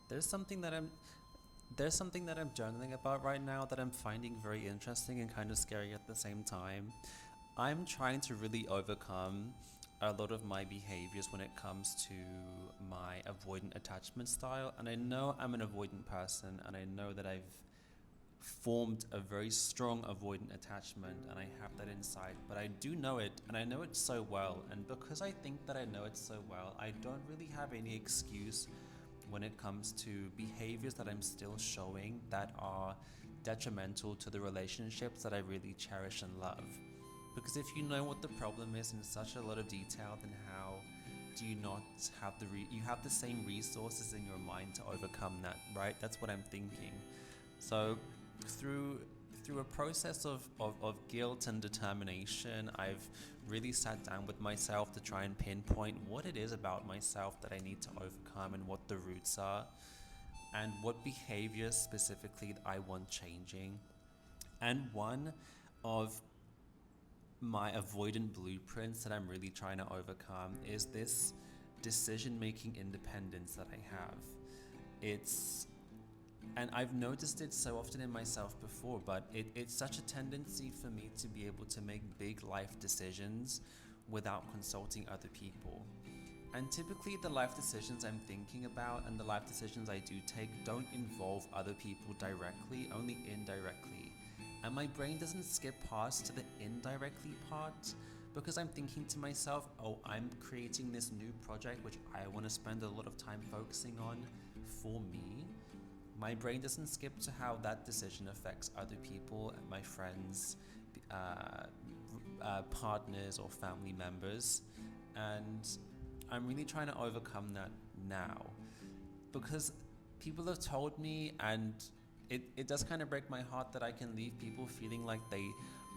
there's something that I'm there's something that I'm journaling about right now that I'm finding very interesting and kind of scary at the same time. I'm trying to really overcome a lot of my behaviors when it comes to my avoidant attachment style. And I know I'm an avoidant person, and I know that I've formed a very strong avoidant attachment and I have that inside. But I do know it, and I know it so well. And because I think that I know it so well, I don't really have any excuse when it comes to behaviors that I'm still showing that are detrimental to the relationships that I really cherish and love. Because if you know what the problem is in such a lot of detail, then how do you not have you have the same resources in your mind to overcome that, right? That's what I'm thinking. So through through a process of guilt and determination, I've really sat down with myself to try and pinpoint what it is about myself that I need to overcome and what the roots are and what behaviors specifically I want changing. And one of my avoidant blueprints that I'm really trying to overcome is this decision making independence that I have. It's and I've noticed it so often in myself before, but it's such a tendency for me to be able to make big life decisions without consulting other people. And typically, the life decisions I'm thinking about and the life decisions I do take don't involve other people directly, only indirectly. And my brain doesn't skip past to the indirectly part because I'm thinking to myself, oh, I'm creating this new project which I want to spend a lot of time focusing on for me. My brain doesn't skip to how that decision affects other people, my friends, partners, or family members. And I'm really trying to overcome that now because people have told me, and it does kind of break my heart that I can leave people feeling like they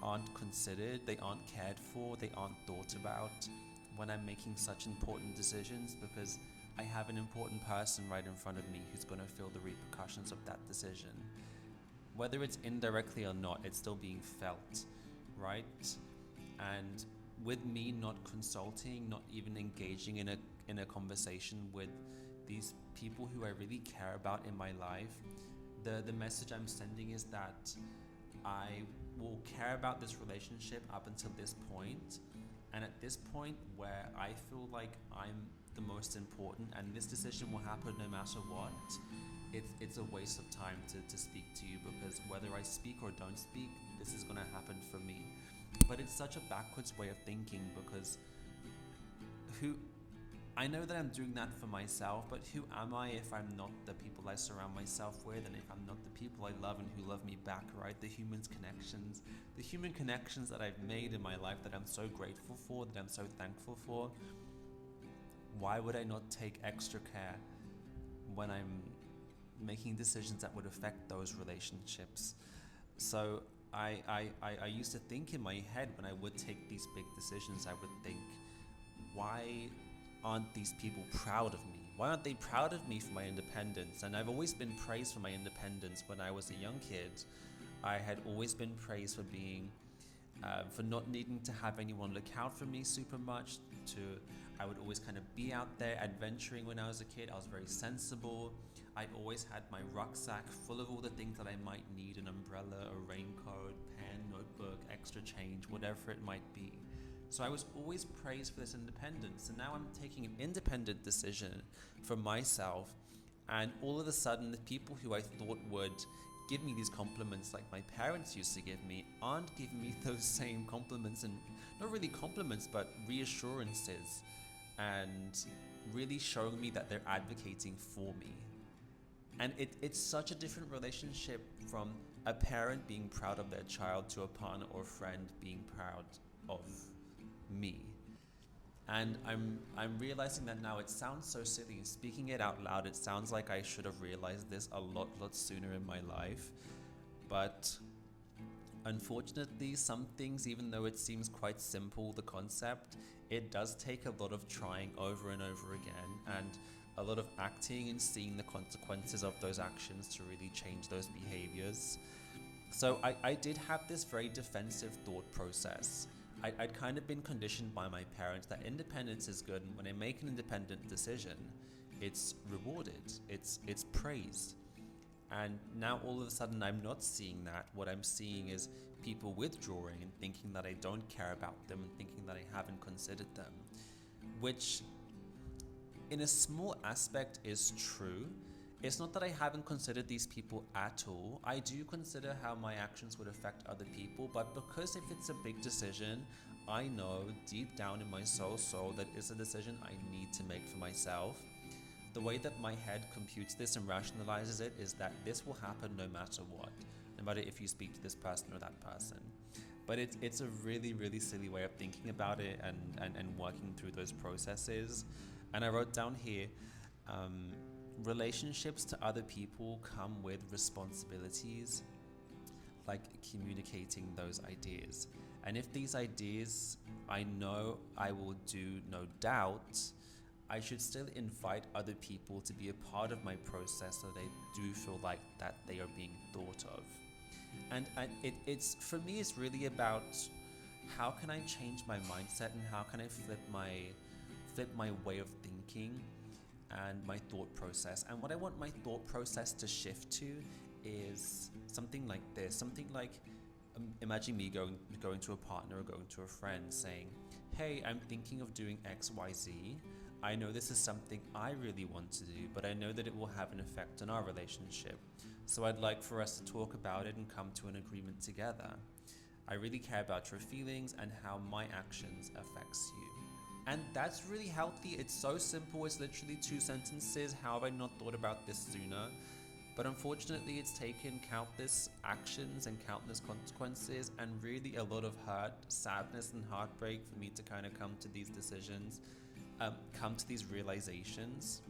aren't considered, they aren't cared for, they aren't thought about when I'm making such important decisions because I have an important person right in front of me who's going to feel the repercussions of that decision. Whether it's indirectly or not, it's still being felt, right? And with me not consulting, not even engaging in a conversation with these people who I really care about in my life, the message I'm sending is that I will care about this relationship up until this point, and at this point where I feel like I'm the most important and this decision will happen no matter what, it's a waste of time to speak to you because whether I speak or don't speak, this is going to happen for me. But it's such a backwards way of thinking because who I know that I'm doing that for myself, but who am I if I'm not the people I surround myself with, and if I'm not the people I love and who love me back, right? The human connections that I've made in my life that I'm so grateful for, that I'm so thankful for. Why would I not take extra care when I'm making decisions that would affect those relationships? So I used to think in my head when I would take these big decisions, I would think, why aren't these people proud of me? Why aren't they proud of me for my independence? And I've always been praised for my independence when I was a young kid. I had always been praised for being, for not needing to have anyone look out for me super much. I would always kind of be out there adventuring when I was a kid. I was very sensible. I always had my rucksack full of all the things that I might need: an umbrella, a raincoat, pen, notebook, extra change, whatever it might be. So I was always praised for this independence, and now I'm taking an independent decision for myself, and all of a sudden the people who I thought would give me these compliments like my parents used to give me aren't giving me those same compliments, and not really compliments but reassurances, and really showing me that they're advocating for me. And it's such a different relationship from a parent being proud of their child to a partner or friend being proud of me. And I'm realizing that now. It sounds so silly. Speaking it out loud, it sounds like I should have realized this a lot sooner in my life. But unfortunately, some things, even though it seems quite simple, the concept, it does take a lot of trying over and over again, and a lot of acting and seeing the consequences of those actions to really change those behaviors. So I did have this very defensive thought process. I'd kind of been conditioned by my parents that independence is good, and when I make an independent decision, it's rewarded, it's praised. And now all of a sudden I'm not seeing that. What I'm seeing is people withdrawing and thinking that I don't care about them and thinking that I haven't considered them, which in a small aspect is true. It's not that I haven't considered these people at all. I do consider how my actions would affect other people, but because if it's a big decision, I know deep down in my soul that it's a decision I need to make for myself. The way that my head computes this and rationalizes it is that this will happen no matter what, no matter if you speak to this person or that person. But it's a really, really silly way of thinking about it and working through those processes. And I wrote down here, relationships to other people come with responsibilities, like communicating those ideas. And if these ideas I know I will do, no doubt, I should still invite other people to be a part of my process so they do feel like that they are being thought of. And it's for me, it's really about how can I change my mindset and how can I flip my way of thinking and my thought process. And what I want my thought process to shift to is something like this. Something like, imagine me going to a partner or going to a friend saying, hey, I'm thinking of doing XYZ. I know this is something I really want to do, but I know that it will have an effect on our relationship. So I'd like for us to talk about it and come to an agreement together. I really care about your feelings and how my actions affects you. And that's really healthy. It's so simple. It's literally 2 sentences. How have I not thought about this sooner? But unfortunately, it's taken countless actions and countless consequences and really a lot of hurt, sadness, and heartbreak for me to kind of come to these decisions, come to these realizations.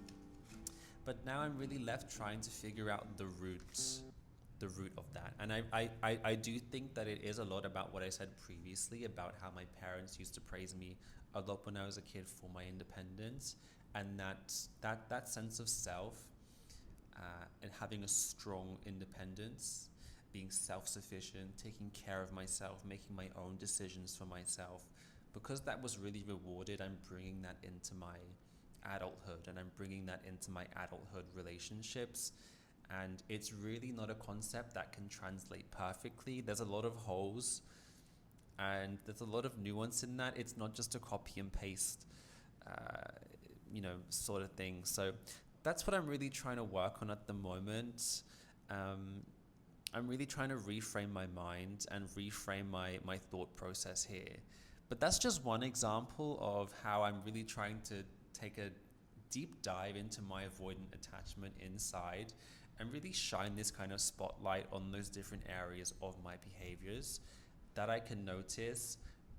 But now I'm really left trying to figure out the root of that. And I do think that it is a lot about what I said previously about how my parents used to praise me a lot when I was a kid for my independence, and that sense of self and having a strong independence, being self-sufficient, taking care of myself, making my own decisions for myself. Because that was really rewarded, I'm bringing that into my adulthood and I'm bringing that into my adulthood relationships. And it's really not a concept that can translate perfectly. There's a lot of holes and there's a lot of nuance in that. It's not just a copy and paste, sort of thing. So that's what I'm really trying to work on at the moment. I'm really trying to reframe my mind and reframe my thought process here. But that's just one example of how I'm really trying to take a deep dive into my avoidant attachment inside and really shine this kind of spotlight on those different areas of my behaviors that I can notice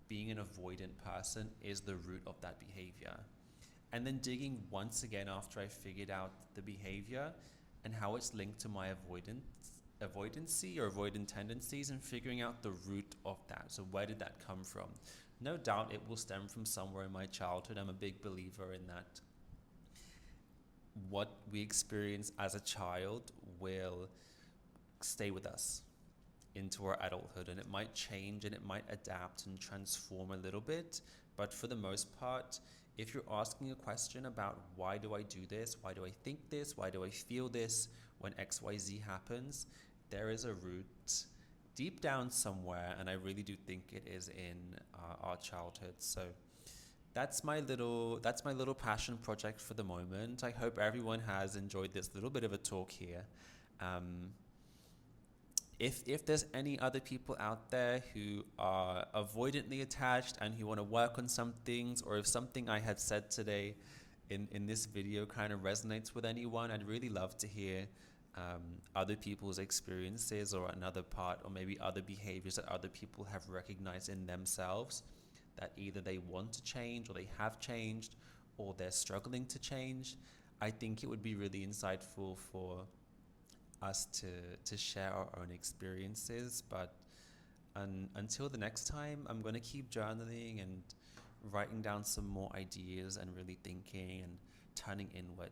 being an avoidant person is the root of that behavior. And then digging once again after I figured out the behavior and how it's linked to my avoidancy or avoidant tendencies and figuring out the root of that. So where did that come from? No doubt it will stem from somewhere in my childhood. I'm a big believer in that. What we experience as a child will stay with us into our adulthood, and it might change and it might adapt and transform a little bit, but for the most part, if you're asking a question about why do I do this, why do I think this, why do I feel this when XYZ happens, there is a root deep down somewhere, and I really do think it is in our childhood. So that's my little passion project for the moment. I hope everyone has enjoyed this little bit of a talk here. If there's any other people out there who are avoidantly attached and who want to work on some things, or if something I had said today in this video kind of resonates with anyone, I'd really love to hear other people's experiences or another part, or maybe other behaviors that other people have recognized in themselves that either they want to change or they have changed or they're struggling to change. I think it would be really insightful for us to share our own experiences. But until the next time, I'm going to keep journaling and writing down some more ideas and really thinking and turning inward.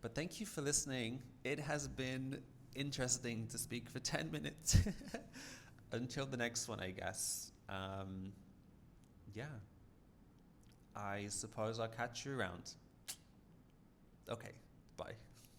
But thank you for listening. It has been interesting to speak for 10 minutes. Until the next one, I guess. I suppose I'll catch you around. Okay, bye.